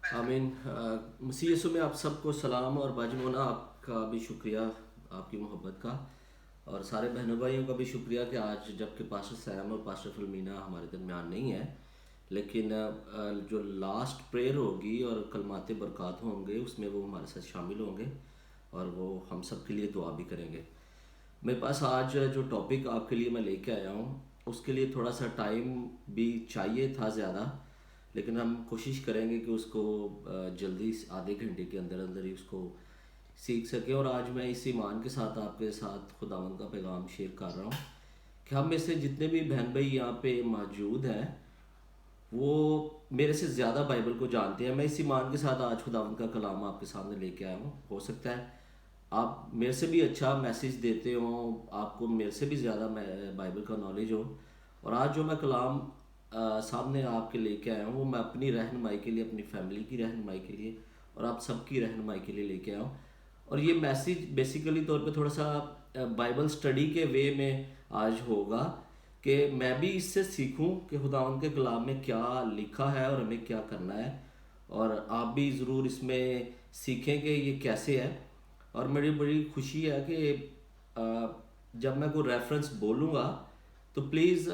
आमीन। मसीह यीशु में आप सबको सलाम और बाजमोना आपका भी शुक्रिया आपकी मोहब्बत का। और सारे बहनों भाइयों का भी शुक्रिया कि आज जबकि पास्टर सैम और पास्टर फिल्मीना हमारे दरमियान नहीं है, लेकिन जो लास्ट प्रेयर होगी और कलमाते बरक़ात होंगे उसमें वो हमारे साथ शामिल होंगे और वो हम सब के लिए दुआ भी करेंगे। मेरे पास आज जो टॉपिक आपके लिए मैं लेके आया हूँ उसके लिए थोड़ा सा टाइम भी चाहिए था ज़्यादा, लेकिन हम कोशिश करेंगे कि उसको जल्दी आधे घंटे के अंदर अंदर ही उसको सीख सके। और आज मैं इस ईमान के साथ आपके साथ खुदावंद का पैगाम शेयर कर रहा हूँ कि हम में से जितने भी बहन भाई यहाँ पे मौजूद हैं वो मेरे से ज़्यादा बाइबल को जानते हैं। मैं इस ईमान के साथ आज खुदावंद का कलाम आपके सामने लेके आया हूँ। हो सकता है आप मेरे से भी अच्छा मैसेज देते हो, आपको मेरे से भी ज़्यादा बाइबल का नॉलेज हो। और आज जो मैं कलाम सामने आपके लेके आया हूँ वो मैं अपनी रहनुमाई के लिए, अपनी फैमिली की रहनुमाई के लिए और आप सबकी रहनुमाई के लिए लेके आया हूँ। और ये मैसेज बेसिकली तौर पे थोड़ा सा बाइबल स्टडी के वे में आज होगा कि मैं भी इससे सीखूं कि खुदावंद के कलाम में क्या लिखा है और हमें क्या करना है। और आप भी ज़रूर इसमें सीखें कि ये कैसे है। और मेरी बड़ी खुशी है कि जब मैं कोई रेफरेंस बोलूँगा तो प्लीज़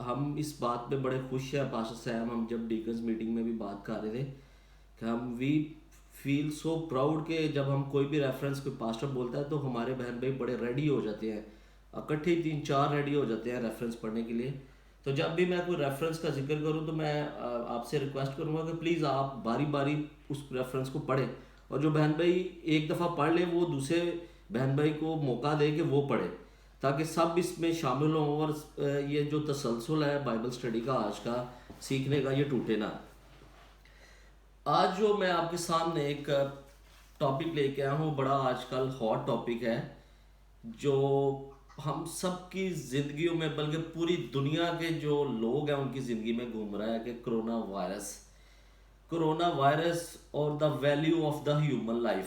हम इस बात पे बड़े खुश हैं पास्टर सैम, हम जब डीकन्स मीटिंग में भी बात कर रहे थे कि हम वी फील सो प्राउड कि जब हम कोई भी रेफरेंस कोई पास्टर बोलता है तो हमारे बहन भाई बड़े रेडी हो जाते हैं, इकट्ठे 3-4 रेडी हो जाते हैं रेफरेंस पढ़ने के लिए। तो जब भी मैं कोई रेफरेंस का जिक्र करूं तो मैं आपसे रिक्वेस्ट करूंगा कि प्लीज़ आप बारी बारी उस रेफरेंस को पढ़ें। और जो बहन भाई एक दफ़ा पढ़ ले वो दूसरे बहन भाई को मौका दे कि वो पढ़े, ताकि सब इसमें शामिल हों और ये जो तसलसल है बाइबल स्टडी का आज का सीखने का ये टूटे ना। आज जो मैं आपके सामने एक टॉपिक लेके आया हूँ बड़ा आजकल हॉट टॉपिक है जो हम सब की ज़िंदगियों में बल्कि पूरी दुनिया के जो लोग हैं उनकी ज़िंदगी में घूम रहा है कि कोरोना वायरस। कोरोना वायरस और the value of the human life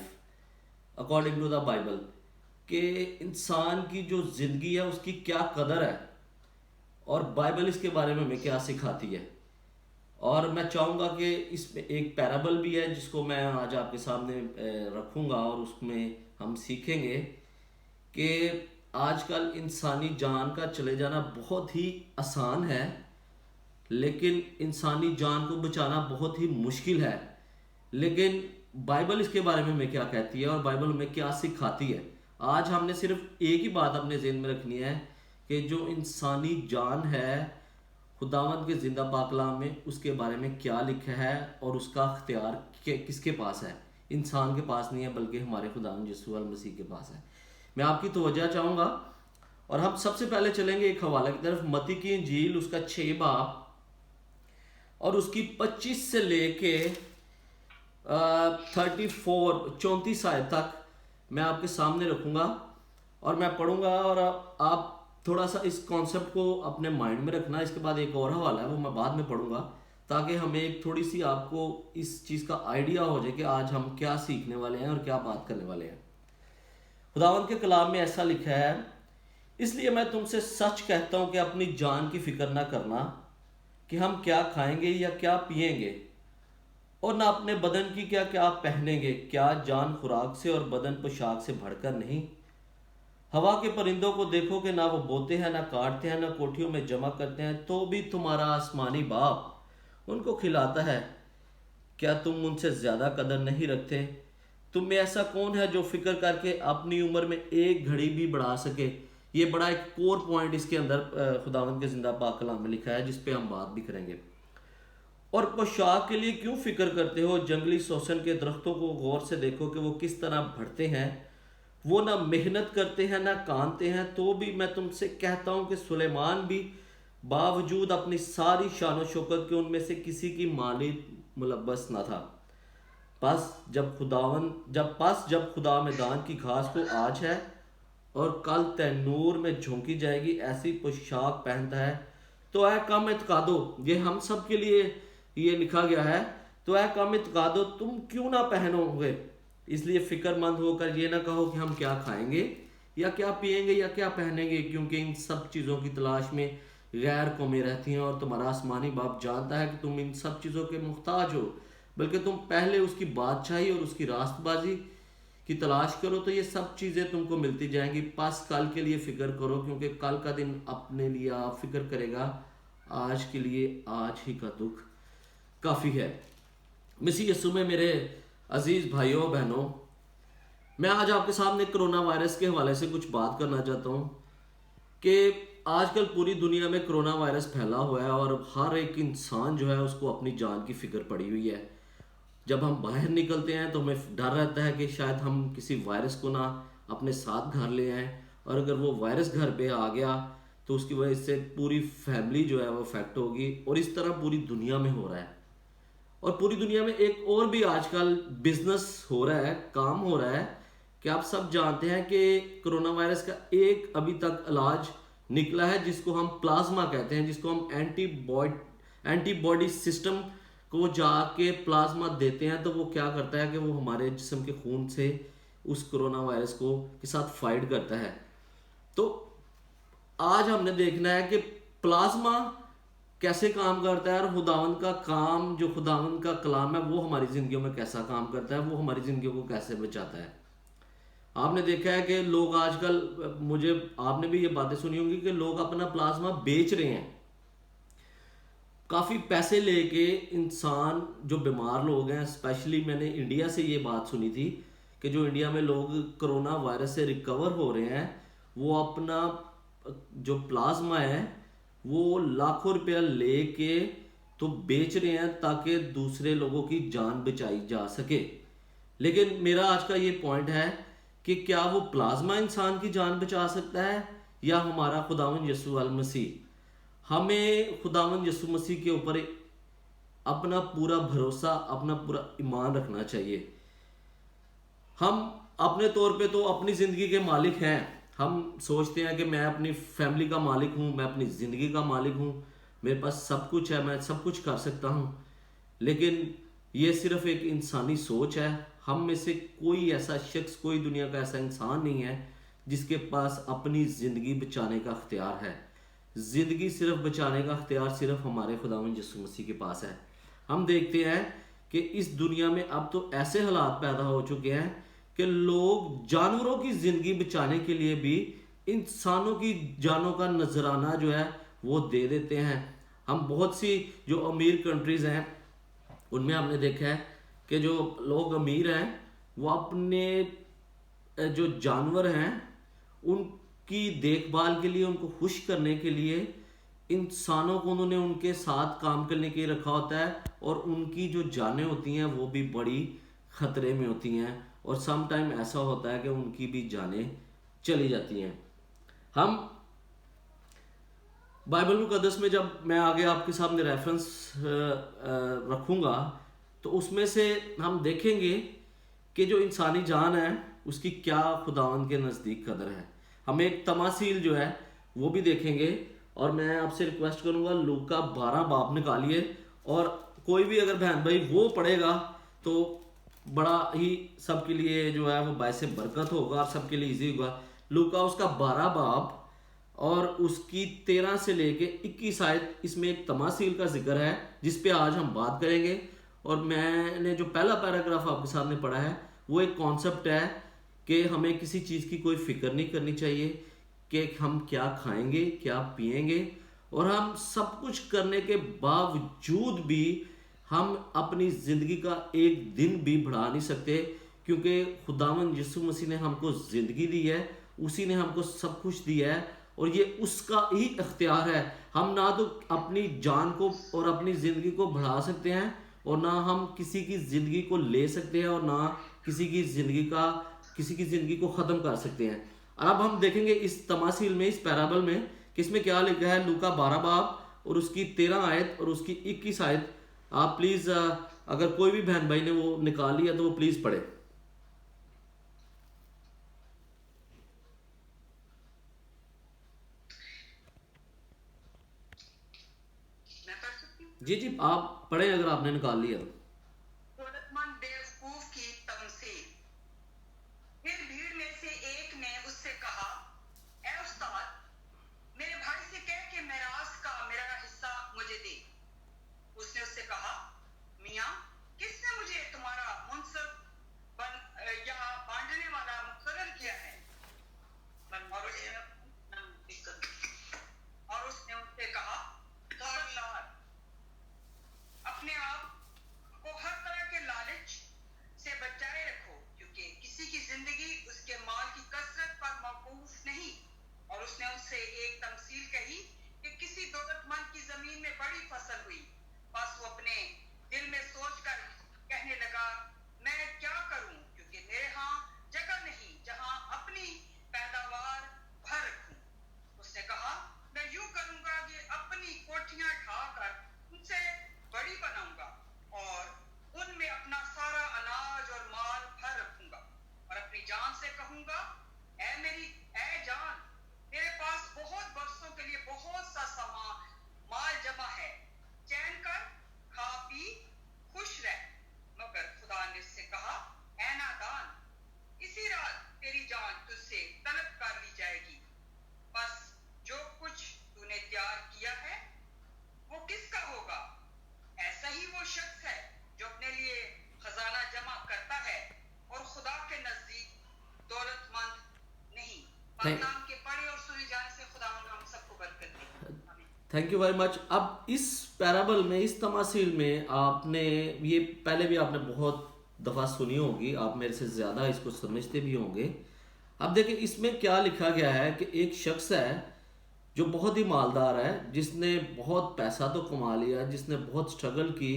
according to the Bible, कि इंसान की जो ज़िंदगी है उसकी क्या कदर है और बाइबल इसके बारे में हमें क्या सिखाती है। और मैं चाहूँगा कि इसमें एक पैराबल भी है जिसको मैं आज आपके सामने रखूँगा और उसमें हम सीखेंगे कि आजकल इंसानी जान का चले जाना बहुत ही आसान है, लेकिन इंसानी जान को बचाना बहुत ही मुश्किल है। लेकिन बाइबल इसके बारे में हमें क्या कहती है और बाइबल हमें क्या सिखाती है। आज हमने सिर्फ एक ही बात अपने ज़हन में रखनी है कि जो इंसानी जान है खुदावंद के ज़िंदा पाकलाम में उसके बारे में क्या लिखा है और उसका अख्तियार किसके पास है। इंसान के पास नहीं है बल्कि हमारे खुदावंद यीशु मसीह के पास है। मैं आपकी तवज्जो चाहूँगा और हम सबसे पहले चलेंगे एक हवाला की तरफ, मत्ती की इंजील उसका 6 बाब और उसकी 25 से लेके 34 आयत तक मैं आपके सामने रखूँगा और मैं पढ़ूँगा और आप थोड़ा सा इस कॉन्सेप्ट को अपने माइंड में रखना। इसके बाद एक और हवाला है वो मैं बाद में पढ़ूँगा ताकि हमें एक थोड़ी सी आपको इस चीज़ का आइडिया हो जाए कि आज हम क्या सीखने वाले हैं और क्या बात करने वाले हैं। खुदावंद के कलाम में ऐसा लिखा है, इसलिए मैं तुमसे सच कहता हूँ कि अपनी जान की फिक्र ना करना कि हम क्या खाएंगे या क्या पिएंगे, और ना अपने बदन की क्या क्या पहनेंगे। क्या जान खुराक से और बदन पोशाक से बढ़कर नहीं। हवा के परिंदों को देखो कि ना वो बोते हैं, ना काटते हैं, ना कोठियों में जमा करते हैं, तो भी तुम्हारा आसमानी बाप उनको खिलाता है। क्या तुम उनसे ज़्यादा कदर नहीं रखते। तुम में ऐसा कौन है जो फिक्र करके अपनी उम्र में एक घड़ी भी बढ़ा सके। ये बड़ा एक कोर पॉइंट इसके अंदर खुदावंद के जिंदा पाक कलाम में लिखा है जिस पे हम बात भी करेंगे। और पोशाक के लिए क्यों फिक्र करते हो। जंगली सोसन के दरख्तों को गौर से देखो कि वो किस तरह बढ़ते हैं। वो ना मेहनत करते हैं ना कानते हैं, तो भी मैं तुमसे कहता हूँ कि सुलेमान भी बावजूद अपनी सारी शान शौकत के उनमें से किसी की माली मुलब्बस न था। जब खुदा मैदान की घास को आज है और कल तैनूर में झोंकी जाएगी ऐसी पोशाक पहनता है, तो ऐ कम इत्कादो, ये हम सब के लिए ये लिखा गया है, तो ऐ कम इत्कादो तुम क्यों ना पहनोगे। इसलिए फिक्रमंद होकर ये ना कहो कि हम क्या खाएंगे या क्या पिएंगे या क्या पहनेंगे, क्योंकि इन सब चीज़ों की तलाश में गैर कौमें रहती हैं और तुम्हारा आसमानी बाप जानता है कि तुम इन सब चीज़ों के मुख्ताज हो। बल्कि तुम पहले उसकी बादशाही और उसकी रास्तबाजी की तलाश करो तो ये सब चीज़ें तुमको मिलती जाएंगी। बस कल के लिए फिक्र करो, क्योंकि कल का दिन अपने लिए आप फिक्र करेगा, आज के लिए आज ही का दुख काफ़ी है। मसीह यीशु में मेरे अजीज़ भाइयों बहनों, मैं आज आपके सामने कोरोना वायरस के हवाले से कुछ बात करना चाहता हूँ कि आजकल पूरी दुनिया में कोरोना वायरस फैला हुआ है और हर एक इंसान जो है उसको अपनी जान की फिक्र पड़ी हुई है। जब हम बाहर निकलते हैं तो हमें डर रहता है कि शायद हम किसी वायरस को ना अपने साथ घर ले आएं, और अगर वो वायरस घर पे आ गया तो उसकी वजह से पूरी फैमिली जो है वो अफेक्ट होगी। और इस तरह पूरी दुनिया में हो रहा है। और पूरी दुनिया में एक और भी आजकल बिजनेस हो रहा है, काम हो रहा है कि आप सब जानते हैं कि कोरोना वायरस का एक अभी तक इलाज निकला है जिसको हम प्लाज्मा कहते हैं, जिसको हम एंटीबॉडी सिस्टम को जाके प्लाज्मा देते हैं तो वो क्या करता है कि वो हमारे जिस्म के खून से उस कोरोना वायरस को के साथ फाइट करता है। तो आज हमने देखना है कि प्लाज्मा कैसे काम करता है और खुदावंद का काम, जो खुदावंद का कलाम है, वो हमारी जिंदगियों में कैसा काम करता है, वो हमारी जिंदगियों को कैसे बचाता है। आपने देखा है कि लोग आजकल, मुझे आपने भी ये बातें सुनी होंगी कि लोग अपना प्लाज्मा बेच रहे हैं काफ़ी पैसे लेके। इंसान जो बीमार लोग हैं, स्पेशली मैंने इंडिया से ये बात सुनी थी कि जो इंडिया में लोग कोरोना वायरस से रिकवर हो रहे हैं वो अपना जो प्लाज्मा है वो लाखों रुपया लेके तो बेच रहे हैं ताकि दूसरे लोगों की जान बचाई जा सके। लेकिन मेरा आज का ये पॉइंट है कि क्या वो प्लाज्मा इंसान की जान बचा सकता है या हमारा खुदावंद यीशु अल मसीह। हमें खुदावंद यीशु मसीह के ऊपर अपना पूरा भरोसा, अपना पूरा ईमान रखना चाहिए। हम अपने तौर पे तो अपनी ज़िंदगी के मालिक हैं। हम सोचते हैं कि मैं अपनी फैमिली का मालिक हूँ, मैं अपनी ज़िंदगी का मालिक हूँ, मेरे पास सब कुछ है, मैं सब कुछ कर सकता हूँ। लेकिन ये सिर्फ एक इंसानी सोच है। हम में से कोई ऐसा शख्स, कोई दुनिया का ऐसा इंसान नहीं है जिसके पास अपनी ज़िंदगी बचाने का अख्तियार है। ज़िंदगी सिर्फ बचाने का अख्तियार सिर्फ हमारे खुदावंद यीशु मसीह के पास है। हम देखते हैं कि इस दुनिया में अब तो ऐसे हालात पैदा हो चुके हैं कि लोग जानवरों की ज़िंदगी बचाने के लिए भी इंसानों की जानों का नजराना जो है वो दे देते हैं। हम बहुत सी जो अमीर कंट्रीज़ हैं उनमें हमने देखा है कि जो लोग अमीर हैं वो अपने जो जानवर हैं उनकी देखभाल के लिए, उनको खुश करने के लिए इंसानों को उन्होंने उनके साथ काम करने के लिए रखा होता है, और उनकी जो जानें होती हैं वो भी बड़ी ख़तरे में होती हैं, और सम टाइम ऐसा होता है कि उनकी भी जानें चली जाती हैं। हम बाइबल मुकद्दस में जब मैं आगे आपके सामने रेफरेंस रखूँगा तो उसमें से हम देखेंगे कि जो इंसानी जान है उसकी क्या खुदावंद के नज़दीक कदर है। हम एक तमासील जो है वो भी देखेंगे, और मैं आपसे रिक्वेस्ट करूंगा लूका 12 बाब निकालिए, और कोई भी अगर बहन भाई वो पढ़ेगा तो बड़ा ही सबके लिए जो है वो बायसे बरकत होगा और सबके लिए इजी होगा। लूका उसका 12 बाब और उसकी 13 से लेके 21 आयत, इसमें एक तमासील का जिक्र है जिस पे आज हम बात करेंगे। और मैंने जो पहला पैराग्राफ आपके सामने पढ़ा है वो एक कॉन्सेप्ट है कि हमें किसी चीज़ की कोई फिक्र नहीं करनी चाहिए कि हम क्या खाएंगे, क्या पिएंगे, और हम सब कुछ करने के बावजूद भी हम अपनी ज़िंदगी का एक दिन भी बढ़ा नहीं सकते, क्योंकि खुदावंद यीशु मसीह ने हमको ज़िंदगी दी है, उसी ने हमको सब कुछ दिया है, और ये उसका ही इख्तियार है। हम ना तो अपनी जान को और अपनी ज़िंदगी को बढ़ा सकते हैं, और ना हम किसी की ज़िंदगी को ले सकते हैं, और ना किसी की ज़िंदगी को ख़त्म कर सकते हैं। और अब हम देखेंगे इस तमासील में, इस पैराबल में, किसमें क्या लिखा है। लूका 12 बाब और उसकी 13 आयत और उसकी 21 आयत। आप प्लीज़ अगर कोई भी बहन भाई ने वो निकाल लिया तो वो प्लीज़ पढ़े। मैं पढ़ सकती हूँ? जी जी, आप पढ़े अगर आपने निकाल लिया तो। दौलतमंद बेवकूफ की तमसील। फिर भीड़ में से एक ने उससे कहा, ए उस्ताद, मेरे भाई से कह के मेरा हिस्सा मुझे दे। उसने उससे कहा, मियाँ, किसने थैंक नाम के पढ़े और सुने जाने से खुदावन हम सबको बरकत दे। आमीन। Thank you very much. अब इस पैराबल में, इस तमासील में आपने ये पहले भी आपने बहुत दफ़ा सुनी होगी, आप मेरे से ज़्यादा इसको समझते भी होंगे। अब देखिए इसमें क्या लिखा गया है कि एक शख्स है जो बहुत ही मालदार है, जिसने बहुत पैसा तो कमा लिया, जिसने बहुत स्ट्रगल की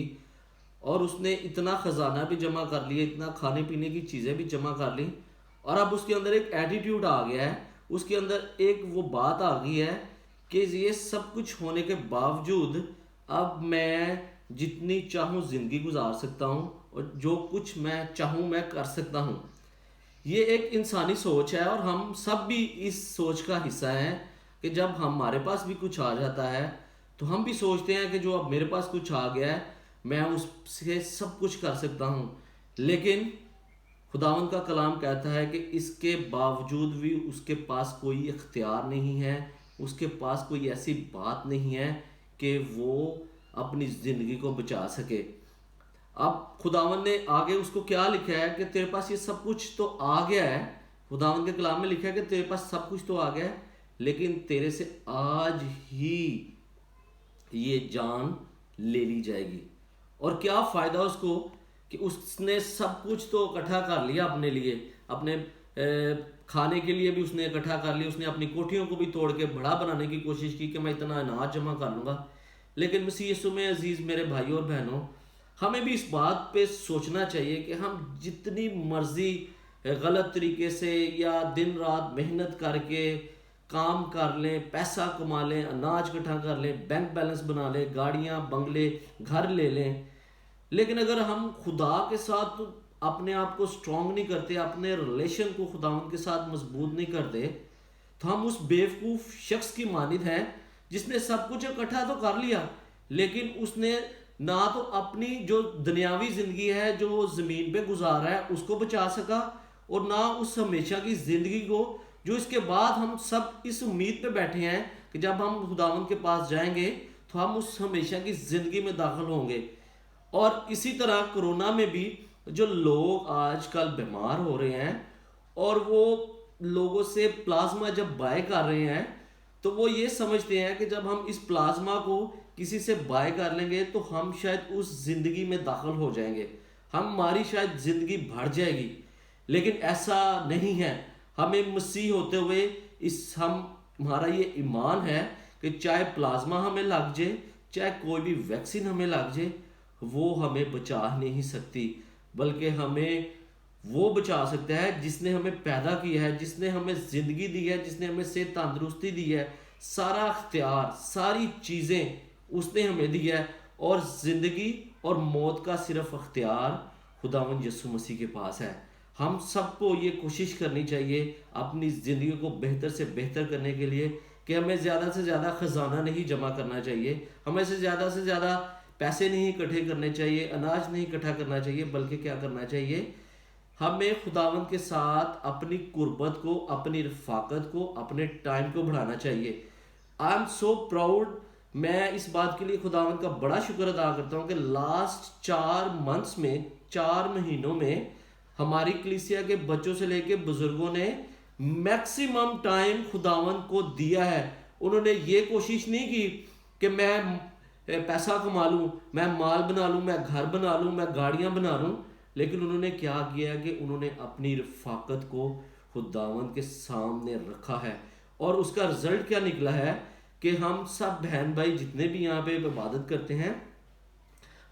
और उसने इतना ख़जाना भी जमा कर लिया, इतना खाने पीने की चीज़ें भी जमा कर ली, और अब उसके अंदर एक एटीट्यूड आ गया है, उसके अंदर एक वो बात आ गई है कि ये सब कुछ होने के बावजूद अब मैं जितनी चाहूँ ज़िंदगी गुजार सकता हूँ और जो कुछ मैं चाहूँ मैं कर सकता हूँ। ये एक इंसानी सोच है और हम सब भी इस सोच का हिस्सा हैं कि जब हमारे पास भी कुछ आ जाता है तो हम भी सोचते हैं कि जो अब मेरे पास कुछ आ गया है मैं उससे सब कुछ कर सकता हूँ। लेकिन खुदावंद का कलाम कहता है कि इसके बावजूद भी उसके पास कोई इख्तियार नहीं है, उसके पास कोई ऐसी बात नहीं है कि वो अपनी ज़िंदगी को बचा सके। अब खुदावन ने आगे उसको क्या लिखा है कि तेरे पास ये सब कुछ तो आ गया है, खुदावन के कलाम में लिखा है कि तेरे पास सब कुछ तो आ गया है, लेकिन तेरे से आज ही ये जान ले ली जाएगी। और क्या फ़ायदा उसको कि उसने सब कुछ तो इकट्ठा कर लिया अपने लिए, अपने खाने के लिए भी उसने इकट्ठा कर लिया, उसने अपनी कोठियों को भी तोड़ के बड़ा बनाने की कोशिश की कि मैं इतना अनाज जमा कर लूँगा। लेकिन मसीह यीशु में अजीज़ मेरे भाइयों और बहनों, हमें भी इस बात पे सोचना चाहिए कि हम जितनी मर्जी गलत तरीके से या दिन रात मेहनत करके काम कर लें, पैसा कमा लें, अनाज इकट्ठा कर लें, बैंक बैलेंस बना लें, गाड़ियाँ बंगले घर ले लें, लेकिन अगर हम खुदा के साथ अपने आप को स्ट्रॉन्ग नहीं करते, अपने रिलेशन को खुदावंद के साथ मजबूत नहीं करते, तो हम उस बेवकूफ़ शख्स की मानिद हैं जिसने सब कुछ इकट्ठा तो कर लिया, लेकिन उसने ना तो अपनी जो दुनियावी ज़िंदगी है जो वो ज़मीन पे गुजार रहा है उसको बचा सका, और ना उस हमेशा की ज़िंदगी को जो इसके बाद हम सब इस उम्मीद पे बैठे हैं कि जब हम खुदावंद के पास जाएंगे तो हम उस हमेशा की ज़िंदगी में दाखिल होंगे। और इसी तरह कोरोना में भी जो लोग आजकल बीमार हो रहे हैं और वो लोगों से प्लाज्मा जब बाय कर रहे हैं तो वो ये समझते हैं कि जब हम इस प्लाज्मा को किसी से बाय कर लेंगे तो हम शायद उस ज़िंदगी में दाखिल हो जाएंगे, हमारी शायद ज़िंदगी बढ़ जाएगी। लेकिन ऐसा नहीं है। हमें मसीह होते हुए हमारा ये ईमान है कि चाहे प्लाज्मा हमें लग जाए, चाहे कोई भी वैक्सीन हमें लग जाए, वो हमें बचा नहीं सकती, बल्कि हमें वो बचा सकता है जिसने हमें पैदा किया है, जिसने हमें ज़िंदगी दी है, जिसने हमें सेहत तंदुरुस्ती दी है, सारा अख्तियार सारी चीज़ें उसने हमें दी है। और ज़िंदगी और मौत का सिर्फ अख्तियार खुदावंद यीशु मसीह के पास है। हम सबको ये कोशिश करनी चाहिए अपनी ज़िंदगी को बेहतर से बेहतर करने के लिए कि हमें ज़्यादा से ज़्यादा ख़जाना नहीं जमा करना चाहिए, हमें से ज़्यादा पैसे नहीं इकट्ठे करने चाहिए, अनाज नहीं इकट्ठा करना चाहिए, बल्कि क्या करना चाहिए, हमें खुदावंद के साथ अपनी कुर्बत को, अपनी रफ़ाकत को, अपने टाइम को बढ़ाना चाहिए। आई एम सो प्राउड, मैं इस बात के लिए खुदावंद का बड़ा शुक्र अदा करता हूँ कि लास्ट 4 मंथ्स में, 4 महीनों में हमारी कलीसिया के बच्चों से लेके बुजुर्गों ने मैक्सिमम टाइम खुदावंद को दिया है। उन्होंने ये कोशिश नहीं की कि मैं पैसा कमा लूँ, मैं माल बना लूँ, मैं घर बना लूँ, मैं गाड़ियाँ बना लूँ, लेकिन उन्होंने क्या किया कि उन्होंने अपनी रफ़ाकत को खुदावंद के सामने रखा है। और उसका रिजल्ट क्या निकला है कि हम सब बहन भाई जितने भी यहाँ पे इबादत करते हैं,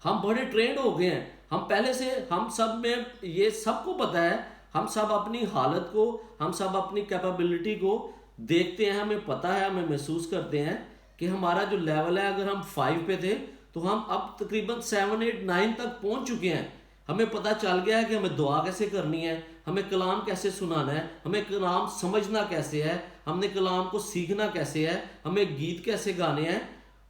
हम बड़े ट्रेंड हो गए हैं। हम पहले से, हम सब में ये सबको पता है, हम सब अपनी हालत को, हम सब अपनी कैपेबिलिटी को देखते हैं, हमें पता है, हमें महसूस करते हैं कि हमारा जो लेवल है, अगर हम 5 पे थे तो हम अब तकरीबन 7, 8, 9 तक पहुंच चुके हैं। हमें पता चल गया है कि हमें दुआ कैसे करनी है, हमें कलाम कैसे सुनाना है, हमें कलाम समझना कैसे है, हमने कलाम को सीखना कैसे है, हमें गीत कैसे गाने हैं।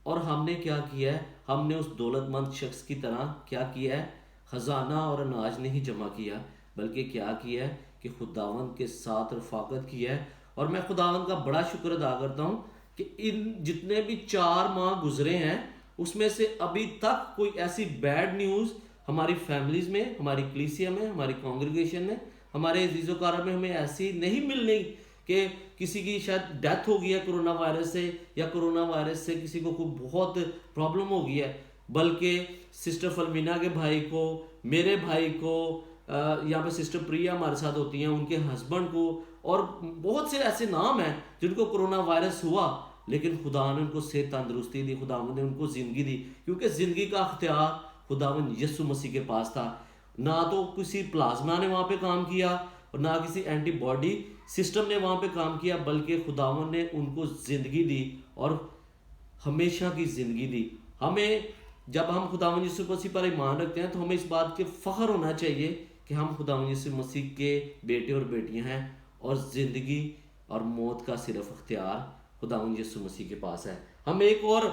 और हमने क्या किया है, हमने उस दौलतमंद शख्स की तरह क्या किया है, ख़जाना और अनाज नहीं जमा किया, बल्कि क्या किया है कि खुदावंद के साथ रफ़ाकत किया है। और मैं खुदावंद का बड़ा शुक्र अदा करता हूँ कि इन जितने भी 4 माह गुजरे हैं उसमें से अभी तक कोई ऐसी बैड न्यूज़ हमारी फैमिलीज़ में, हमारी कलीसिया में, हमारी कॉन्ग्रीगेशन में, हमारे अजीज़ोकारा में हमें ऐसी नहीं मिलनी कि किसी की शायद डेथ हो गई है कोरोना वायरस से, या कोरोना वायरस से किसी को कोई बहुत प्रॉब्लम हो गई है, बल्कि सिस्टर फलमीना के भाई को, मेरे भाई को, यहाँ पे सिस्टर प्रिया हमारे साथ होती हैं, उनके हस्बैंड को, और बहुत से ऐसे नाम हैं जिनको कोरोना वायरस हुआ, लेकिन खुदा ने उनको सेहत तंदुरुस्ती दी, खुदा ने उनको ज़िंदगी दी, क्योंकि ज़िंदगी का अख्तियार खुदावंद यीशु मसीह के पास था। ना तो किसी प्लाज्मा ने वहाँ पे काम किया और ना किसी एंटीबॉडी सिस्टम ने वहाँ पे काम किया, बल्कि खुदावंद ने उनको ज़िंदगी दी और हमेशा की ज़िंदगी दी। हमें जब हम खुदावंद यीशु मसीह पर ईमान रखते हैं तो हमें इस बात के फ़ख्र होना चाहिए कि हम खुदावंद यीशु मसीह के बेटे और बेटियां हैं, और ज़िंदगी और मौत का सिर्फ अख्तियार खुदावंद यीशु मसीह के पास है। हम एक और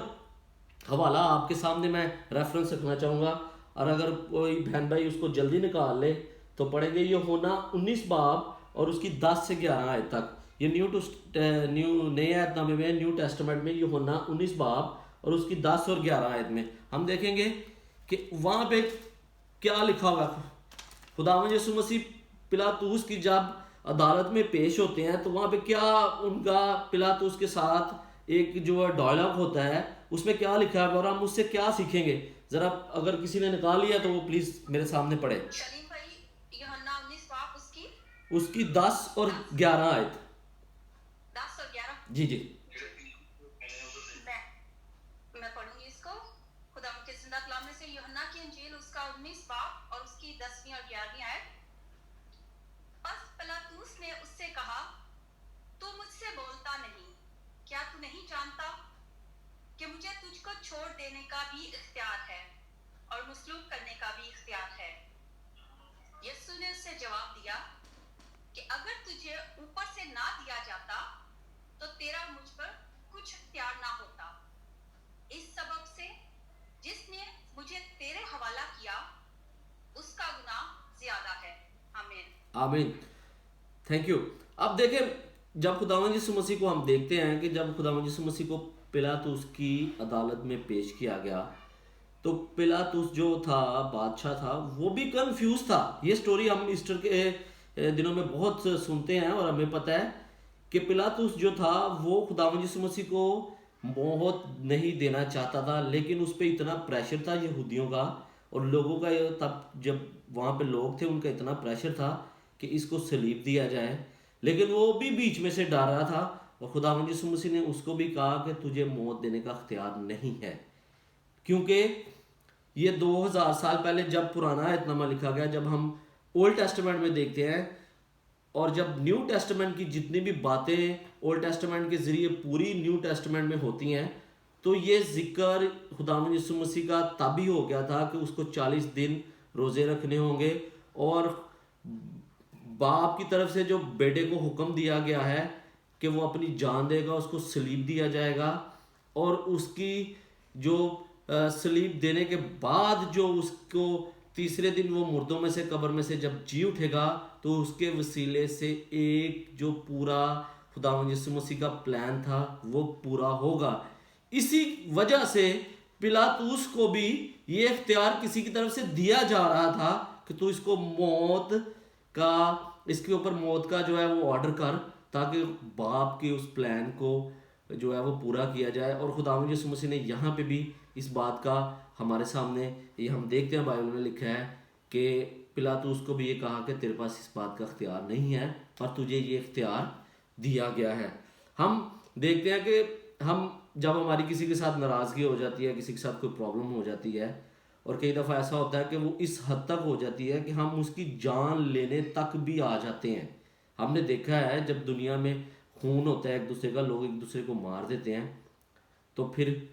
हवाला आपके सामने मैं रेफरेंस रखना चाहूँगा, और अगर कोई बहन भाई उसको जल्दी निकाल ले तो पढ़ेंगे यूहन्ना 19 बाब और उसकी 10 से 11 आयत तक। ये नए अहदनामे में, न्यू टेस्टामेंट में यूहन्ना 19 बाब और उसकी 10 और 11 आयत में हम देखेंगे कि वहाँ पे क्या लिखा हुआ है। खुदावंद यीशु मसीह पिलातूस की जब अदालत में पेश होते हैं तो वहाँ पे क्या उनका पिलातूस के साथ एक जो डायलॉग होता है उसमें क्या लिखा है और हम उससे क्या सीखेंगे, जरा अगर किसी ने निकाल लिया तो वो प्लीज मेरे सामने पढ़े। शलीम भाई यूहन्ना 19 बाब उसकी 10 और 11 आयत। 10 और 11 जी जी। मैं पढ़ूंगी इसको खुदा के जिंदा कलाम में से। यूहन्ना की इंजील उसका 19 बाब और उसकी 10वीं और 11वीं आयत। बस पिलातूस ने उससे कहा, तू मुझसे बोलता नहीं, क्या तू नहीं जानता कि मुझे तुझको छोड़ देने का भी इख्तियार है और मसलूब करने का भी इख्तियार है? यीशु ने उससे जवाब दिया कि अगर तुझे ऊपर से ना दिया जाता तो तेरा मुझ पर कुछ इख्तियार ना होता। इस सबब से जिसने मुझे तेरे हवाला किया उसका गुनाह ज्यादा है। आमीन आमीन। Thank you. अब देखें, जब खुदावंद यीशु मसीह को हम देखते हैं कि जब खुदावंद यीशु मसीह को पिलातूस की अदालत में पेश किया गया तो पिलातूस जो था, बादशाह था, वो भी कंफ्यूज था। ये स्टोरी हम ईस्टर के दिनों में बहुत सुनते हैं और हमें पता है कि पिलातूस जो था वो खुदावंद यीशु मसीह को मौत नहीं देना चाहता था, लेकिन उस पर इतना प्रेशर था यहूदियों का और लोगों का। तब जब वहाँ पे लोग थे उनका इतना प्रेशर था कि इसको सलीब दिया जाए, लेकिन वो भी बीच में से डर रहा था और खुदावंद यीशु मसीह ने उसको भी कहा कि तुझे मौत देने का अख्तियार नहीं है, क्योंकि ये 2000 साल पहले जब पुराना एहदनामा लिखा गया, जब हम ओल्ड टेस्टामेंट में देखते हैं और जब न्यू टेस्टामेंट की जितनी भी बातें ओल्ड टेस्टामेंट के जरिए पूरी न्यू टेस्टामेंट में होती हैं, तो ये जिक्र खुदावंद यीशु मसीह का तब ही हो गया था कि उसको 40 दिन रोज़े रखने होंगे और बाप की तरफ से जो बेटे को हुक्म दिया गया है कि वो अपनी जान देगा, उसको सलीब दिया जाएगा और उसकी जो सलीब देने के बाद जो उसको तीसरे दिन वो मुर्दों में से, कब्र में से जब जी उठेगा तो उसके वसीले से एक जो पूरा खुदावंद यीशु मसीह का प्लान था वो पूरा होगा। इसी वजह से पिलातूस को भी ये इख्तियार किसी की तरफ से दिया जा रहा था कि तू इसको मौत का, इसके ऊपर मौत का जो है वो ऑर्डर कर, ताकि बाप के उस प्लान को जो है वो पूरा किया जाए। और खुदावंद यीशु मसीह ने यहाँ पे भी इस बात का हमारे सामने, ये हम देखते हैं बाइबल में लिखा है कि पिलातूस को भी ये कहा कि तेरे पास इस बात का इख्तियार नहीं है, पर तुझे ये इख्तियार दिया गया है। हम देखते हैं कि हम जब हमारी किसी के साथ नाराज़गी हो जाती है, किसी के साथ कोई प्रॉब्लम हो जाती है, और कई दफ़ा ऐसा होता है कि वो इस हद तक हो जाती है कि हम उसकी जान लेने तक भी आ जाते हैं। हमने देखा है जब दुनिया में खून होता है एक दूसरे का, लोग एक दूसरे को मार देते हैं, तो फिर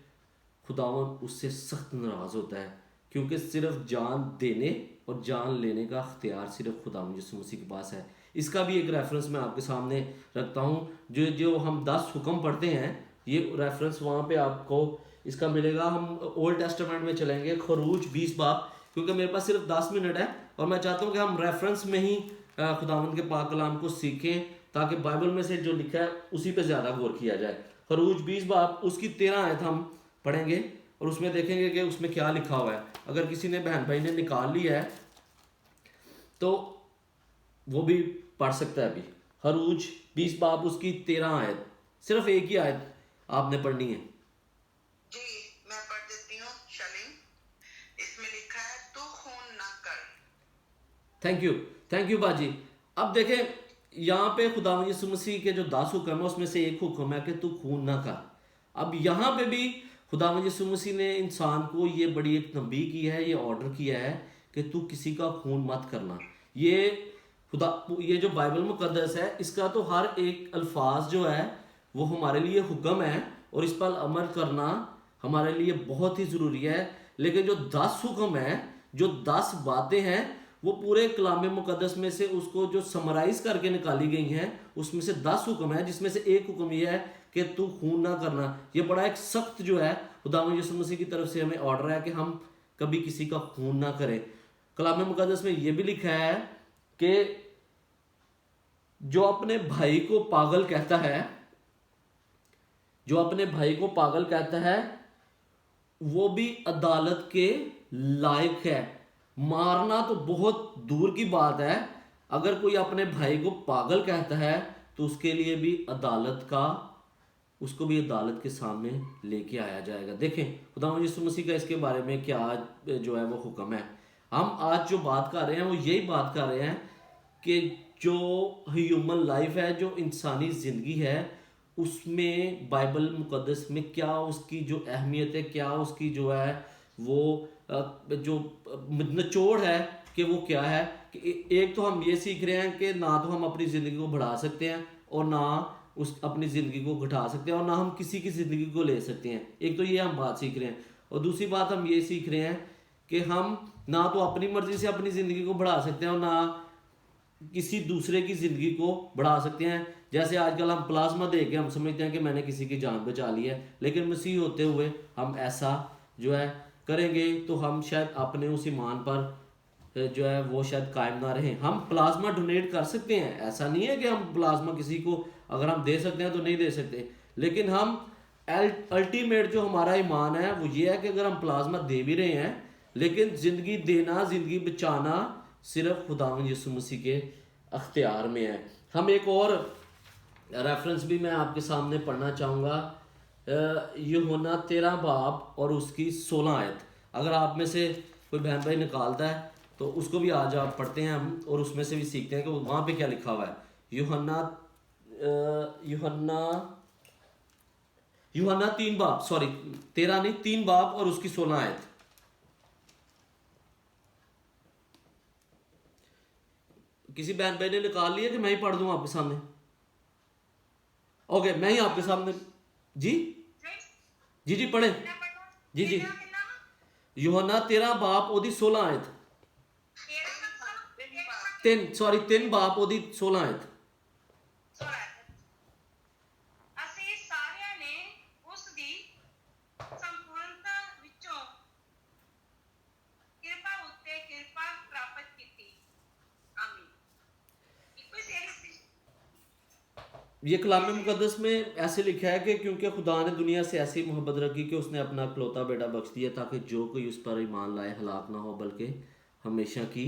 खुदावंद उससे सख्त नाराज़ होता है, क्योंकि सिर्फ जान देने और जान लेने का अख्तियार सिर्फ खुदावंद यीशु मसीह के पास है। इसका भी एक रेफरेंस मैं आपके सामने रखता हूँ। जो हम 10 हुक्म पढ़ते हैं, ये रेफरेंस वहाँ पे आपको इसका मिलेगा। हम ओल्ड टेस्टामेंट में चलेंगे, खरूज 20 बाब, क्योंकि मेरे पास सिर्फ 10 मिनट है और मैं चाहता हूँ कि हम रेफरेंस में ही खुदावंद के पाक कलाम को सीखें, ताकि बाइबल में से जो लिखा है उसी पे ज़्यादा गौर किया जाए। खरूज 20 बाब उसकी 13 आयत हम पढ़ेंगे और उसमें देखेंगे कि उसमें क्या लिखा हुआ है। अगर किसी ने बहन भाई ने निकाल लिया है तो वो भी पढ़ सकता है अभी। हरूज 20 बाब उसकी 13 आयत, सिर्फ एक ही आयत आपने पढ़नी है। जी मैं पढ़ देती हूँ शलीम। इसमें लिखा है तू खून ना कर। थैंक यू बाजी। अब देखें यहाँ पे खुदा यीशु मसीह के जो 10 हुक्म है उसमें से एक हुक्म है कि तू खून ना कर। अब यहाँ पे भी खुदा यीशु मसीह ने इंसान को ये बड़ी एक तंबीह की है, ये ऑर्डर किया है कि तू किसी का खून मत करना। ये खुदा, ये जो बाइबल मुकद्दस है इसका तो हर एक अल्फाज जो है वो हमारे लिए हुक्म है और इस पर अमल करना हमारे लिए बहुत ही ज़रूरी है। लेकिन जो 10 हुक्म है, जो 10 बातें हैं, वो पूरे कलाम मुकद्दस में से उसको जो समराइज करके निकाली गई हैं उसमें से 10 हुक्म है, जिसमें से एक हुक्म ये है कि तू खून ना करना। ये बड़ा एक सख्त जो है खुदा यीशु मसीह की तरफ से हमें ऑर्डर है कि हम कभी किसी का खून ना करें। कलाम मुकद्दस में ये भी लिखा है कि जो अपने भाई को पागल कहता है, जो अपने भाई को पागल कहता है वो भी अदालत के लायक है। मारना तो बहुत दूर की बात है, अगर कोई अपने भाई को पागल कहता है तो उसके लिए भी अदालत का, उसको भी अदालत के सामने लेके आया जाएगा। देखें खुदा यीशु मसीह का इसके बारे में क्या जो है वो हुक्म है। हम आज जो बात कर रहे हैं वो यही बात कर रहे हैं कि जो ह्यूमन लाइफ है, जो इंसानी ज़िंदगी है, उसमें बाइबल मुकद्दस में क्या उसकी जो अहमियत है, क्या उसकी जो है वो जो निचोड़ है कि वो क्या है। कि एक तो हम ये सीख रहे हैं कि ना तो हम अपनी ज़िंदगी को बढ़ा सकते हैं और ना उस अपनी ज़िंदगी को घटा सकते हैं और ना हम किसी की ज़िंदगी को ले सकते हैं। एक तो ये हम बात सीख रहे हैं और दूसरी बात हम ये सीख रहे हैं कि हम ना तो अपनी मर्ज़ी से अपनी ज़िंदगी को बढ़ा सकते हैं और ना किसी दूसरे की ज़िंदगी को बढ़ा सकते हैं। जैसे आजकल हम प्लाज्मा दे के हम समझते हैं कि मैंने किसी की जान बचा ली है, लेकिन मसीह होते हुए हम ऐसा जो है करेंगे तो हम शायद अपने उस ईमान पर जो है वो शायद कायम ना रहें। हम प्लाज्मा डोनेट कर सकते हैं, ऐसा नहीं है कि हम प्लाज्मा किसी को अगर हम दे सकते हैं तो नहीं दे सकते, लेकिन हम अल्टीमेट जो हमारा ईमान है वो ये है कि अगर हम प्लाज्मा दे भी रहे हैं लेकिन ज़िंदगी देना, ज़िंदगी बचाना सिर्फ खुदावंद यीशु मसीह के अख्तियार में है। हम एक और रेफरेंस भी मैं आपके सामने पढ़ना चाहूँगा, यूहन्ना 13 बाब और उसकी 16 आयत। अगर आप में से कोई बहन भाई निकालता है तो उसको भी आज आप पढ़ते हैं हम और उसमें से भी सीखते हैं कि वहाँ पे क्या लिखा हुआ है। यूहन्ना 3 बाब, सॉरी 13 नहीं, 3 बाब और उसकी 16 आयत। किसी बहन भाई ने निकाल लिया कि मैं ही पढ़ दूं आपके सामने? ओके, मैं ही आपके सामने। जी जी जी पढ़े। जी जी, यूहन्ना 13 बाब ओदी 16 आयत। 3 बाब ओदी 16 आयत। ਅਸੀਂ ਸਾਰਿਆਂ ਨੇ ਉਸ ਦੀ ਸੰਪੂਰਨਤਾ ਵਿੱਚੋਂ ਕਿਰਪਾ ਉੱਤੇ ਕਿਰਪਾ ਪ੍ਰਾਪਤ ਕੀਤੀ। ਆਮੀਨ। ਇੱਕੋ ਹੀ ये कलाम मुकद्दस में ऐसे लिखा है कि क्योंकि खुदा ने दुनिया से ऐसी मोहब्बत रखी कि उसने अपना इकलौता बेटा बख्श दिया ताकि जो कोई उस पर ईमान लाए हलाक ना हो बल्कि हमेशा की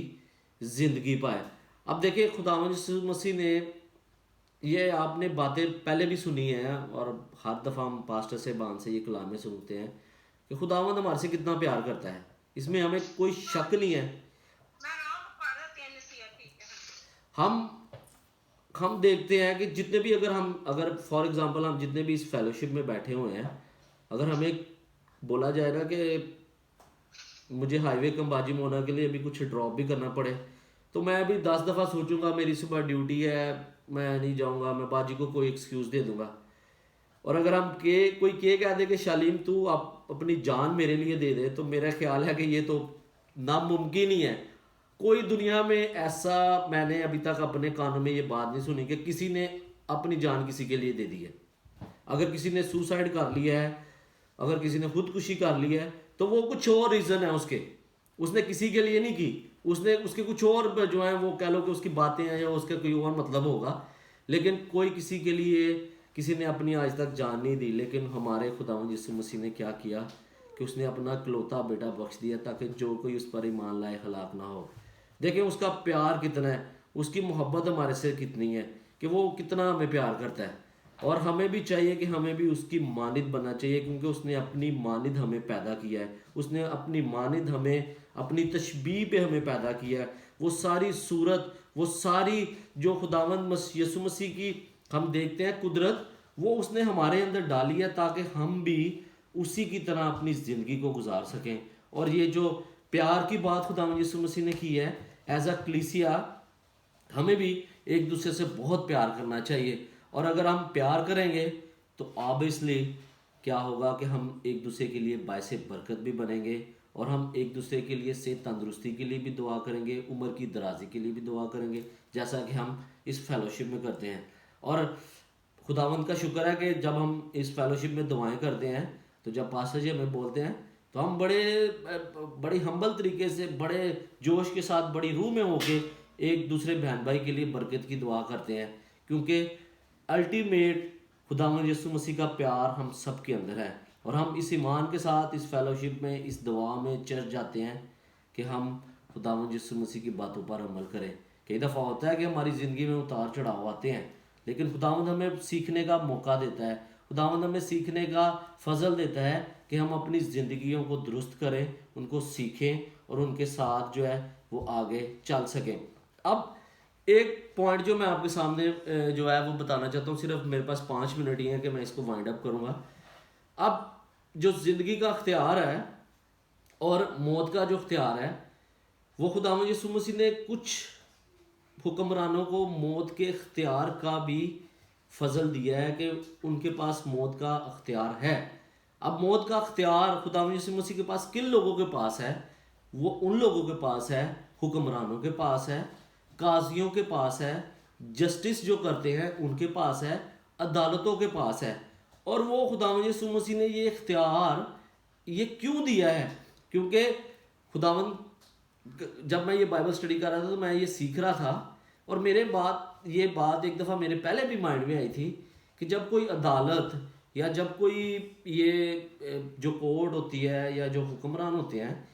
ज़िंदगी पाए। अब देखिए खुदावंद यीशु मसीह ने, ये आपने बातें पहले भी सुनी हैं और हर दफ़ा हम पास्टर से बान से ये कलामें सुनते हैं कि खुदावंद हमारे से कितना प्यार करता है, इसमें हमें कोई शक नहीं है। हम देखते हैं कि जितने भी अगर फॉर एग्जांपल हम जितने भी इस फेलोशिप में बैठे हुए हैं, अगर हमें बोला जाए ना कि मुझे हाईवे कंबाजी मोना के लिए अभी कुछ ड्रॉप भी करना पड़े तो मैं अभी 10 दफ़ा सोचूंगा मेरी सुबह ड्यूटी है, मैं नहीं जाऊंगा, मैं बाजी को कोई एक्सक्यूज़ दे दूंगा। और अगर हम कोई कह दे कि शालीम तू आप अपनी जान मेरे लिए दे दे, तो मेरा ख्याल है कि ये तो नामुमकिन ही है। कोई दुनिया में ऐसा मैंने अभी तक अपने कानों में ये बात नहीं सुनी कि किसी ने अपनी जान किसी के लिए दे दी है। अगर किसी ने सुसाइड कर लिया है, अगर किसी ने खुदकुशी कर ली है तो वो कुछ और रीज़न है उसने किसी के लिए नहीं की, उसके कुछ और जो है वो कह लो कि उसकी बातें हैं या उसका कोई और मतलब होगा, लेकिन कोई किसी के लिए किसी ने अपनी आज तक जान नहीं दी। लेकिन हमारे खुदावंद यीशु मसीह ने क्या किया कि उसने अपना इकलौता बेटा बख्श दिया ताकि जो कोई उस पर ईमान लाए हलाक ना हो। देखें उसका प्यार कितना है, उसकी मोहब्बत हमारे से कितनी है कि वो कितना हमें प्यार करता है, और हमें भी चाहिए कि हमें भी उसकी मानिद बनना चाहिए, क्योंकि उसने अपनी मानिद हमें पैदा किया है, उसने अपनी मानिद हमें अपनी तशबीह पे हमें पैदा किया है। वो सारी सूरत, वो सारी जो खुदावंद यीशु मसीह की हम देखते हैं कुदरत, वो उसने हमारे अंदर डाली है ताकि हम भी उसी की तरह अपनी ज़िंदगी को गुजार सकें। और ये जो प्यार की बात खुदावंद यीशु मसीह ने की है एज अ कलीसिया, हमें भी एक दूसरे से बहुत प्यार करना चाहिए। और अगर हम प्यार करेंगे तो ऑब्वियसली क्या होगा कि हम एक दूसरे के लिए बायसे बरकत भी बनेंगे, और हम एक दूसरे के लिए सेहत तंदुरुस्ती के लिए भी दुआ करेंगे, उम्र की दराजी के लिए भी दुआ करेंगे, जैसा कि हम इस फेलोशिप में करते हैं। और खुदावंद का शुक्र है कि जब हम इस फेलोशिप में दुआएं करते हैं, तो जब पास्टर जी हमें बोलते हैं तो हम बड़ी हम्बल तरीके से, बड़े जोश के साथ, बड़ी रूह में होके एक दूसरे बहन भाई के लिए बरकत की दुआ करते हैं, क्योंकि अल्टीमेट खुदावंद यीशु मसीह का प्यार हम सब के अंदर है। और हम इस ईमान के साथ इस फेलोशिप में, इस दुआ में चर्च जाते हैं कि हम खुदावंद यीशु मसीह की बातों पर अमल करें। कई दफ़ा होता है कि हमारी ज़िंदगी में उतार चढ़ाव आते हैं, लेकिन खुदावंद हमें सीखने का मौका देता है, खुदावंद हमें सीखने का फजल देता है कि हम अपनी ज़िंदगियों को दुरुस्त करें, उनको सीखें और उनके साथ जो है वो आगे चल सकें। अब एक पॉइंट जो मैं आपके सामने जो है वो बताना चाहता हूँ, सिर्फ मेरे पास 5 मिनट ही हैं कि मैं इसको वाइंड अप करूँगा। अब जो ज़िंदगी का अख्तियार है और मौत का जो अख्तियार है, वो खुदावंद यीशु मसीह ने कुछ हुक्मरानों को मौत के अख्तियार का भी फजल दिया है कि उनके पास मौत का अख्तियार है। अब मौत का अख्तियार खुदावंद यीशु मसीह के पास किन लोगों के पास है? वो उन लोगों के पास है, हुक्मरानों के पास है, काजियों के पास है, जस्टिस जो करते हैं उनके पास है, अदालतों के पास है। और वो खुदावंद यीशु मसीह ने ये इख्तियार ये क्यों दिया है? क्योंकि खुदावंद, जब मैं ये बाइबल स्टडी कर रहा था तो मैं ये सीख रहा था, और ये बात एक दफ़ा मेरे पहले भी माइंड में आई थी कि जब कोई अदालत या जब कोई ये जो कोर्ट होती है या जो हुक्मरान होते हैं,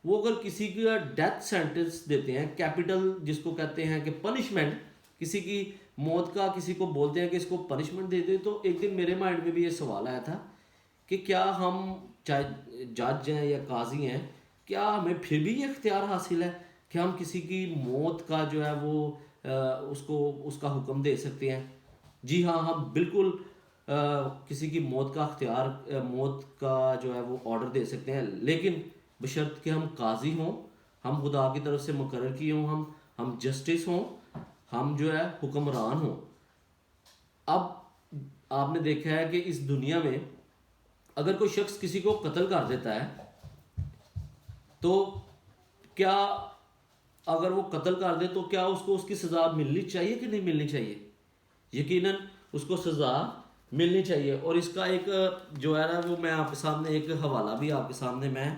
वो अगर किसी का डेथ सेंटेंस देते हैं, कैपिटल जिसको कहते हैं कि पनिशमेंट, किसी की मौत का किसी को बोलते हैं कि इसको पनिशमेंट दे दे, तो एक दिन मेरे माइंड में भी ये सवाल आया था कि क्या हम, चाहे जज हैं या काजी हैं, क्या हमें फिर भी ये इख्तियार हासिल है कि हम किसी की मौत का जो है वो उसका हुक्म दे सकते हैं? जी हाँ, हम बिल्कुल किसी की मौत का अख्तियार, मौत का जो है वो ऑर्डर दे सकते हैं, लेकिन बशर्त कि हम काजी हों, हम खुदा की तरफ से मुकर्रर किए हों, हम जस्टिस हों, हम जो है हुक्मरान हों। अब आपने देखा है कि इस दुनिया में अगर कोई शख्स किसी को कत्ल कर देता है, तो क्या अगर वो कत्ल कर दे तो क्या उसको उसकी सज़ा मिलनी चाहिए कि नहीं मिलनी चाहिए? यकीनन उसको सज़ा मिलनी चाहिए। और इसका एक जो है ना वो मैं आपके सामने एक हवाला भी आपके सामने मैं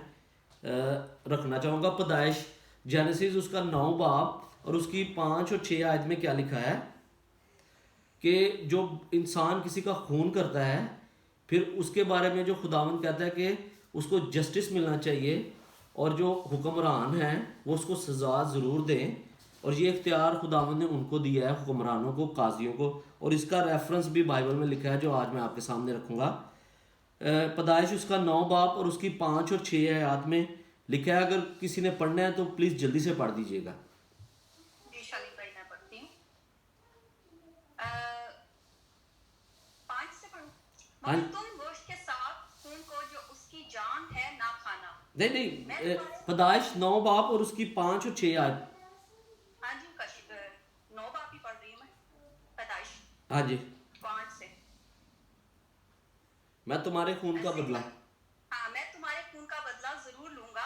रखना चाहूँगा। पैदाइश जेनेसिस उसका 9 बाब और उसकी 5 और 6 आयत में क्या लिखा है कि जो इंसान किसी का खून करता है, फिर उसके बारे में जो खुदावंद कहता है कि उसको जस्टिस मिलना चाहिए, और जो हुक्मरान हैं वो उसको सज़ा ज़रूर दें। और ये इख्तियार खुदावंद ने उनको दिया है, हुक्मरानों को, काजियों को। और इसका रेफरेंस भी बाइबल में लिखा है जो आज मैं आपके सामने रखूँगा। पैदाइश उसका 9 बाब और उसकी 5 और 6 आयत में लिखा है। अगर किसी ने पढ़ना है तो प्लीज़ जल्दी से पढ़ दीजिएगा। जी शालीम भाई, मैं पढ़ती हूँ। 5 से पढ़ूँ? मगर तुम गोश्त के साथ खून को जो उसकी जान है ना खाना। नहीं, पैदाइश 9 बाब और उसकी 5 और 6 आयत। हाँ जी, 9 बाब ही पढ़ रही हूँ मैं। पैदाइश हाँ जी। 5 से। मैं तुम्हारे खून का बदला, हाँ, मैं तुम्हारे खून का बदला जरूर लूंगा,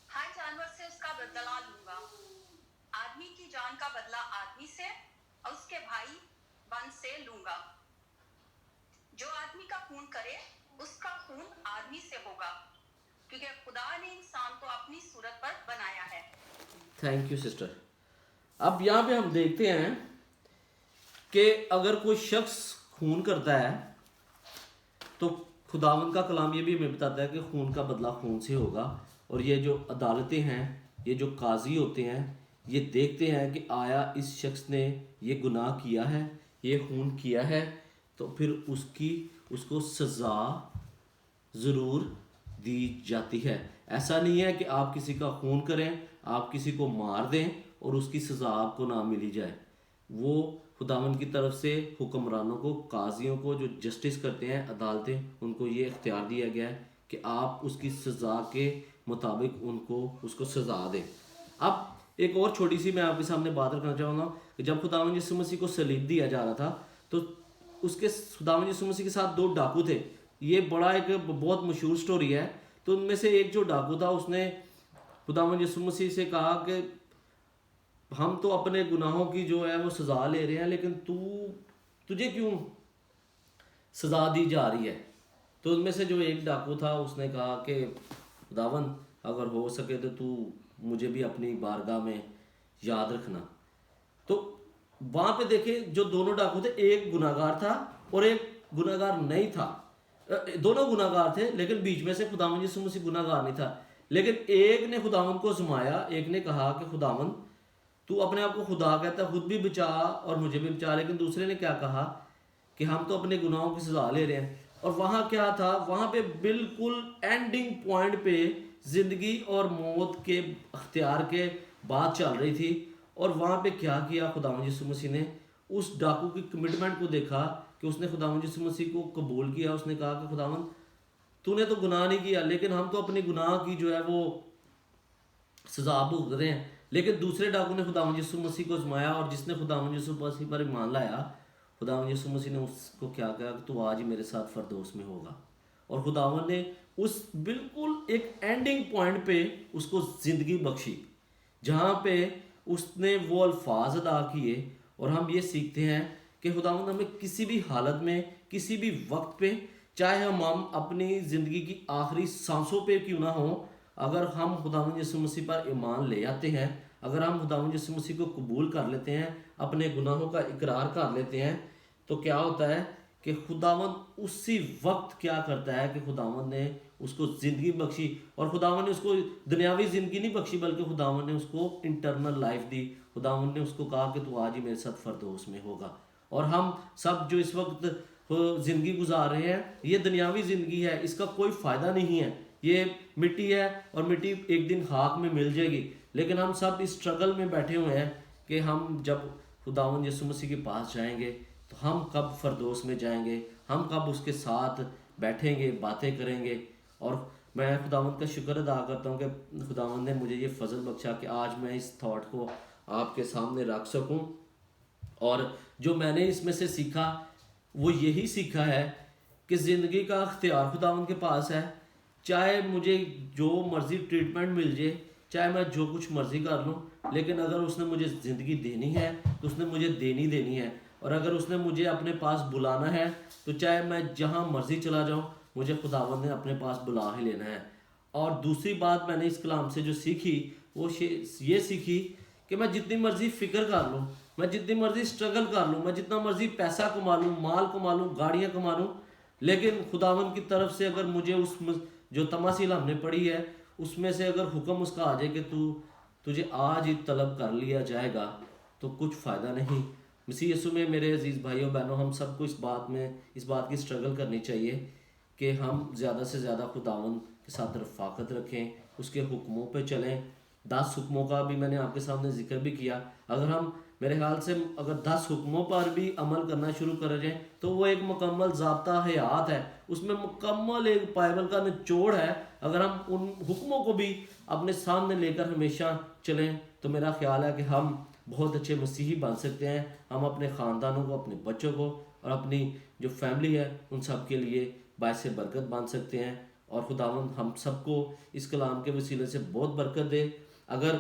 हर जानवर से उसका बदला लूंगा। आदमी की जान का बदला आदमी से और उसके भाई बहन से लूंगा। जो आदमी का खून करे उसका खून आदमी से होगा, क्योंकि खुदा ने इंसान को अपनी सूरत पर बनाया है। Thank you sister. अब यहाँ पे हम देखते हैं कि अगर कोई शख्स खून करता है तो खुदावंद का कलाम ये भी हमें बताता है कि खून का बदला खून से होगा। और ये जो अदालतें हैं, ये जो काजी होते हैं, ये देखते हैं कि आया इस शख्स ने ये गुनाह किया है, ये खून किया है, तो फिर उसको सज़ा ज़रूर दी जाती है। ऐसा नहीं है कि आप किसी का खून करें, आप किसी को मार दें और उसकी सज़ा आपको ना मिली जाए। वो खुदावंद की तरफ से हुक्मरानों को, काजियों को, जो जस्टिस करते हैं, अदालतें, उनको ये इख्तियार दिया गया है कि आप उसकी सज़ा के मुताबिक उसको सज़ा दें। अब एक और छोटी सी मैं आपके सामने बात रखना चाहूँगा कि जब खुदावंद यीशु मसीह को सलीब दिया जा रहा था तो उसके खुदावंद यीशु मसीह के साथ 2 डाकू थे। ये बड़ा एक बहुत मशहूर स्टोरी है। तो उनमें से एक जो डाकू था उसने खुदावंद यीशु मसीह से कहा कि हम तो अपने गुनाहों की जो है वो सज़ा ले रहे हैं, लेकिन तुझे क्यों सज़ा दी जा रही है। तो उनमें से जो एक डाकू था उसने कहा कि खुदावंद अगर हो सके तो तू मुझे भी अपनी बारगाह में याद रखना। तो वहाँ पे देखे जो दोनों डाकू थे, एक गुनाहगार था और एक गुनाहगार नहीं था। दोनों गुनाहगार थे, लेकिन बीच में से खुदावंद यीशु मसीह गुनाहगार नहीं था। लेकिन एक ने खुदावंद को आजमाया, एक ने कहा कि खुदावंद तू अपने आप को खुदा कहता है, खुद भी बचा और मुझे भी बचा। लेकिन दूसरे ने क्या कहा कि हम तो अपने गुनाहों की सजा ले रहे हैं। और वहाँ क्या था, वहाँ पे बिल्कुल एंडिंग पॉइंट पे जिंदगी और मौत के अख्तियार के बात चल रही थी। और वहाँ पे क्या किया, खुदावंद यीशु मसीह ने उस डाकू की कमिटमेंट को देखा कि उसने खुदावंद यीशु मसीह को कबूल किया। उसने कहा कि खुदावंद तूने तो गुनाह नहीं किया, लेकिन हम तो अपनी गुनाह की जो है वो सजा भुगत रहे हैं। लेकिन दूसरे डाकू ने खुदावंद यीशु मसीह को आजमाया और जिसने खुदावंद यीशु मसीह पर ईमान लाया, खुदावंद यीशु मसीह ने उसको क्या कहा कि तू आज ही मेरे साथ फरदौस में होगा। और खुदावंद ने उस बिल्कुल एक एंडिंग पॉइंट पे उसको ज़िंदगी बख्शी, जहाँ पे उसने वो अल्फाज अदा किए। और हम ये सीखते हैं कि खुदावंद हमें किसी भी हालत में, किसी भी वक्त पे, चाहे हम अपनी ज़िंदगी की आखिरी सांसों पे क्यों ना हो, अगर हम खुदावंद यीशु मसीह पर ईमान ले आते हैं, अगर हम खुदावंद यीशु मसीह को कबूल कर लेते हैं, अपने गुनाहों का इकरार कर लेते हैं, तो क्या होता है कि खुदावंद उसी वक्त क्या करता है कि खुदावंद ने उसको ज़िंदगी बख्शी। और खुदावंद ने उसको दुनियावी ज़िंदगी नहीं बख्शी, बल्कि खुदावंद ने उसको इंटरनल लाइफ दी। खुदावंद ने उसको कहा कि तू आज ही मेरे साथ फरदौस में होगा। और हम सब जो इस वक्त ज़िंदगी गुजार रहे हैं, ये दुनियावी ज़िंदगी है, इसका कोई फ़ायदा नहीं है। ये मिट्टी है और मिट्टी एक दिन खाक में मिल जाएगी। लेकिन हम सब इस स्ट्रगल में बैठे हुए हैं कि हम जब खुदावंद यीशु मसीह के पास जाएंगे तो हम कब फरदौस में जाएंगे, हम कब उसके साथ बैठेंगे, बातें करेंगे। और मैं खुदावंद का शुक्र अदा करता हूँ कि खुदावंद ने मुझे ये फजल बख्शा कि आज मैं इस थॉट को आपके सामने रख सकूँ। और जो मैंने इसमें से सीखा वो यही सीखा है कि ज़िंदगी का अख्तियार खुदावंद के पास है। चाहे मुझे जो मर्ज़ी ट्रीटमेंट मिल जाए, चाहे मैं जो कुछ मर्ज़ी कर लूँ, लेकिन अगर उसने मुझे ज़िंदगी देनी है तो उसने मुझे देनी है। और अगर उसने मुझे अपने पास बुलाना है तो चाहे मैं जहाँ मर्ज़ी चला जाऊँ, मुझे खुदावंद ने अपने पास बुला ही लेना है। और दूसरी बात मैंने इस कलाम से जो सीखी वो ये सीखी कि मैं जितनी मर्ज़ी फ़िक्र कर लूँ, मैं जितनी मर्ज़ी स्ट्रगल कर लूँ, मैं जितना मर्ज़ी पैसा कमा लूँ, माल कमा लूँ, गाड़ियाँ कमा लूँ, लेकिन खुदावंद की तरफ से अगर मुझे उस जो तमासील हमने पढ़ी है उसमें से अगर हुक्म उसका आ जाए कि तुझे आज ही तलब कर लिया जाएगा, तो कुछ फ़ायदा नहीं। मसीह यीशु में मेरे अजीज़ भाइयों बहनों, हम सबको इस बात की स्ट्रगल करनी चाहिए कि हम ज़्यादा से ज़्यादा खुदावंद के साथ रफ़ाकत रखें, उसके हुक्मों पे चलें। 10 हुक्मों का भी मैंने आपके सामने जिक्र भी किया। अगर हम मेरे ख्याल से अगर 10 हुक्मों पर भी अमल करना शुरू कर जाएं तो वो एक मुकम्मल ज़ाब्ता हयात है, उसमें मुकम्मल एक बाइबल का निचोड़ है। अगर हम उन हुक्मों को भी अपने सामने लेकर हमेशा चलें तो मेरा ख्याल है कि हम बहुत अच्छे मसीही बन सकते हैं। हम अपने ख़ानदानों को, अपने बच्चों को और अपनी जो फैमिली है उन सब के लिए बायस बरकत बन सकते हैं। और खुदावंद हम सबको इस कलाम के वसीले से बहुत बरकत दे। अगर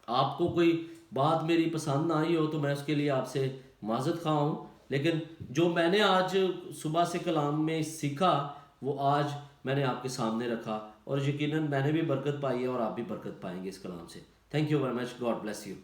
आपको कोई बात मेरी पसंद ना आई हो तो मैं उसके लिए आपसे माज़रत खा हूँ, लेकिन जो मैंने आज सुबह से कलाम में सीखा वो आज मैंने आपके सामने रखा और यकीनन मैंने भी बरकत पाई है और आप भी बरकत पाएंगे इस कलाम से। Thank you very much, God bless you.